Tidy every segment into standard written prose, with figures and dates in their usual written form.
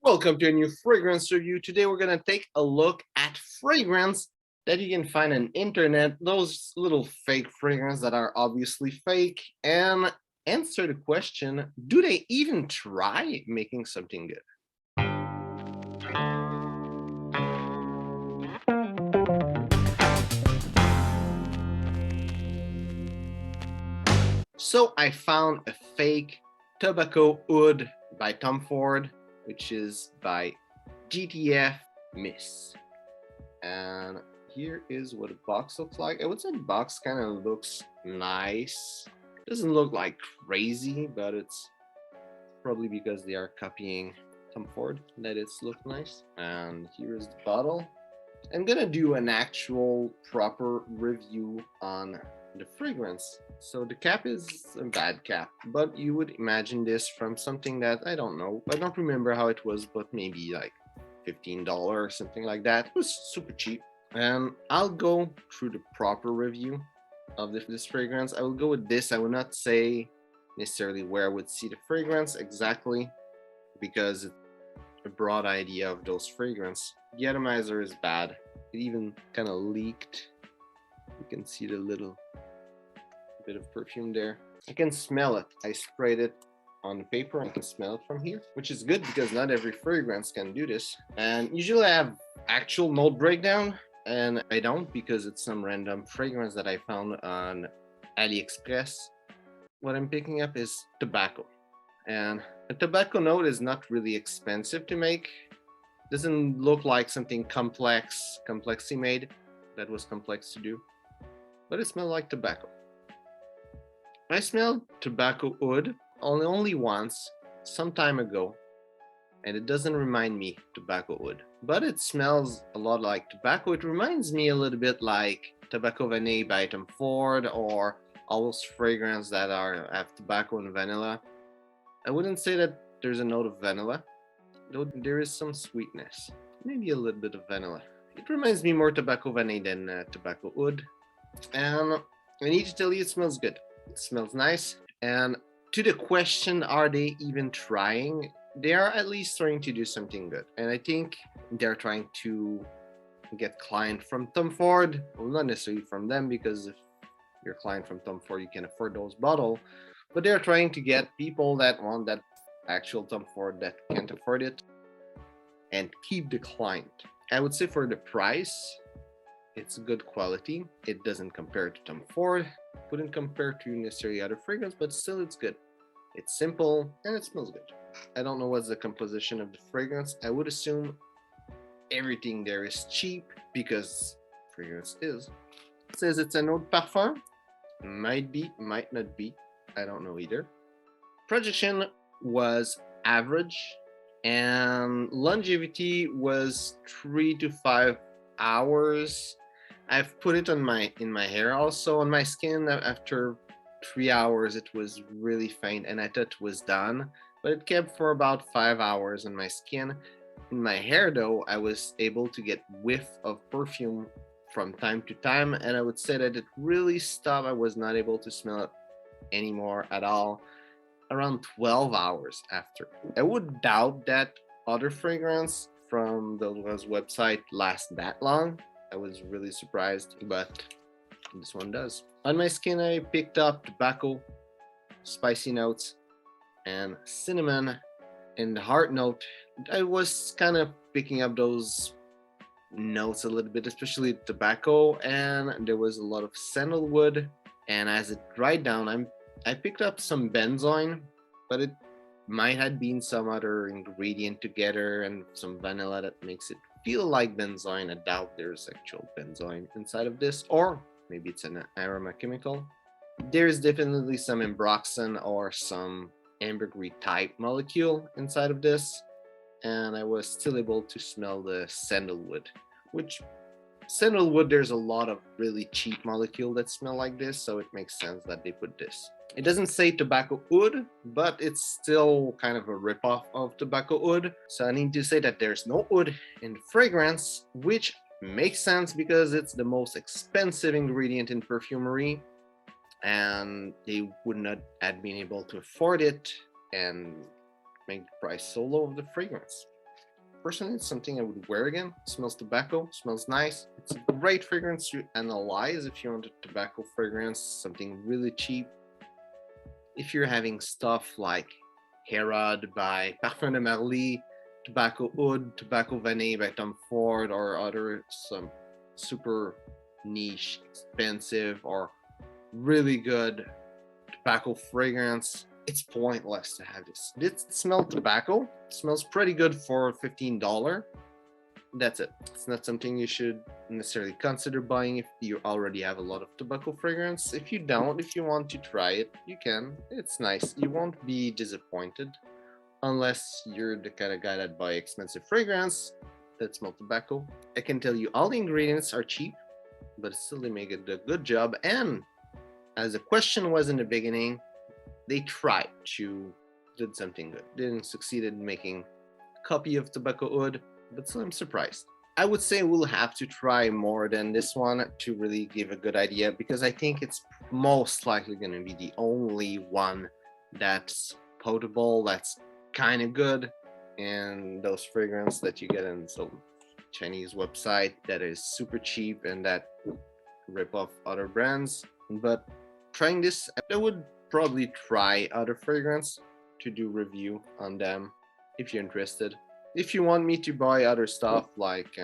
Welcome to a new fragrance review. Today we're going to take a look at fragrance that you can find on internet, those little fake fragrance that are obviously fake, and answer the question, do they even try making something good? So I found a fake tobacco oud by Tom Ford, which is by GTF Miss. And here is what a box looks like. I would say the box kind of looks nice. Doesn't look like crazy, but it's probably because they are copying Tom Ford that it's look nice. And here is the bottle. I'm gonna do an actual proper review on the fragrance. So the cap is a bad cap, but you would imagine this from something that I don't know. I don't remember how it was, but maybe like $15 or something like that. It was super cheap. And I'll go through the proper review of this fragrance. I will go with this. I will not say necessarily where I would see the fragrance exactly because it's a broad idea of those fragrance. The atomizer is bad. It even kind of leaked. You can see the little bit of perfume there. I can smell it. I sprayed it on the paper. I can smell it from here, which is good because not every fragrance can do this. And usually I have actual note breakdown, and I don't because it's some random fragrance that I found on AliExpress. What I'm picking up is tobacco. And a tobacco note is not really expensive to make. Doesn't look like something complexly made. That was complex to do. But it smells like tobacco. I smelled tobacco oud only once, some time ago, and it doesn't remind me tobacco oud, but it smells a lot like tobacco. It reminds me a little bit like Tobacco Vanille by Tom Ford, or all those fragrances that have tobacco and vanilla. I wouldn't say that there's a note of vanilla, though there is some sweetness, maybe a little bit of vanilla. It reminds me more Tobacco Vanille than tobacco oud, and I need to tell you, it smells good. It smells nice. And to the question, are they even trying? They are at least trying to do something good. And I think they're trying to get client from Tom Ford. Well, not necessarily from them, because if you're a client from Tom Ford, you can afford those bottles. But they're trying to get people that want that actual Tom Ford that can't afford it and keep the client. I would say for the price, it's good quality. It doesn't compare to Tom Ford. Wouldn't compare to necessarily other fragrance, but still it's good. It's simple and it smells good. I don't know what's the composition of the fragrance. I would assume everything there is cheap because fragrance is. It says it's an eau de parfum. Might be, might not be. I don't know either. Projection was average and longevity was 3 to 5 hours. I've put it on in my hair, also on my skin. After 3 hours it was really faint and I thought it was done, but it kept for about 5 hours on my skin. In my hair though, I was able to get whiff of perfume from time to time, and I would say that it really stopped. I was not able to smell it anymore at all around 12 hours after. I would doubt that other fragrance from those website last that long. I was really surprised, but this one does. On my skin, I picked up tobacco, spicy notes, and cinnamon. In the heart note, I was kind of picking up those notes a little bit, especially tobacco, and there was a lot of sandalwood. And as it dried down, I picked up some benzoin, but it might have been some other ingredient together and some vanilla that makes it feel like benzoin. I doubt there's actual benzoin inside of this, or maybe it's an aroma chemical. There's definitely some ambroxan or some ambergris type molecule inside of this, and I was still able to smell the sandalwood, which sandalwood, there's a lot of really cheap molecule that smell like this, so it makes sense that they put this. It doesn't say tobacco oud, but it's still kind of a ripoff of tobacco oud. So I need to say that there's no oud in the fragrance, which makes sense because it's the most expensive ingredient in perfumery, and they would not have been able to afford it and make the price so low of the fragrance. Personally, it's something I would wear again. It smells tobacco, smells nice. It's a great fragrance to analyze if you want a tobacco fragrance, something really cheap. If you're having stuff like Herod by Parfum de Marly, Tobacco Oud, Tobacco Vanille by Tom Ford, or other some super niche, expensive, or really good tobacco fragrance, it's pointless to have this. It smells tobacco. It smells pretty good for $15. That's it. It's not something you should necessarily consider buying if you already have a lot of tobacco fragrance. If you don't, if you want to try it, you can. It's nice. You won't be disappointed unless you're the kind of guy that buy expensive fragrance that smell tobacco. I can tell you all the ingredients are cheap, but still they make it a good job. And as the question was in the beginning, they tried to did something good. Didn't succeed in making a copy of Tobacco Oud, but still I'm surprised. I would say we'll have to try more than this one to really give a good idea, because I think it's most likely going to be the only one that's potable, that's kind of good, and those fragrance that you get in some Chinese website that is super cheap and that rip off other brands. But trying this, I would probably try other fragrance to do review on them if you're interested. If you want me to buy other stuff like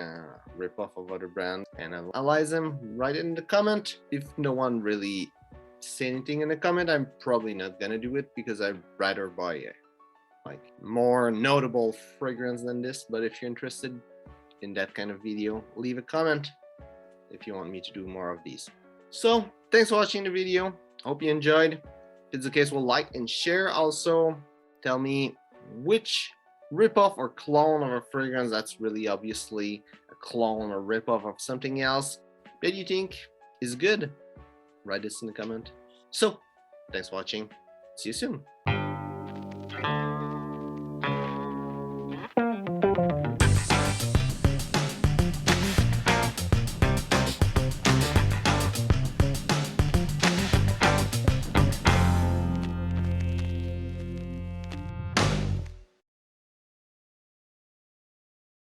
rip off of other brands and analyze them, write it in the comment. If no one really say anything in the comment, I'm probably not gonna do it, because I'd rather buy like more notable fragrance than this. But if you're interested in that kind of video, leave a comment if you want me to do more of these. So thanks for watching the video. Hope you enjoyed. If it's the case, we'll like and share. Also, tell me which ripoff or clone of a fragrance that's really obviously a clone or ripoff of something else that you think is good. Write this in the comment. So thanks for watching. See you soon.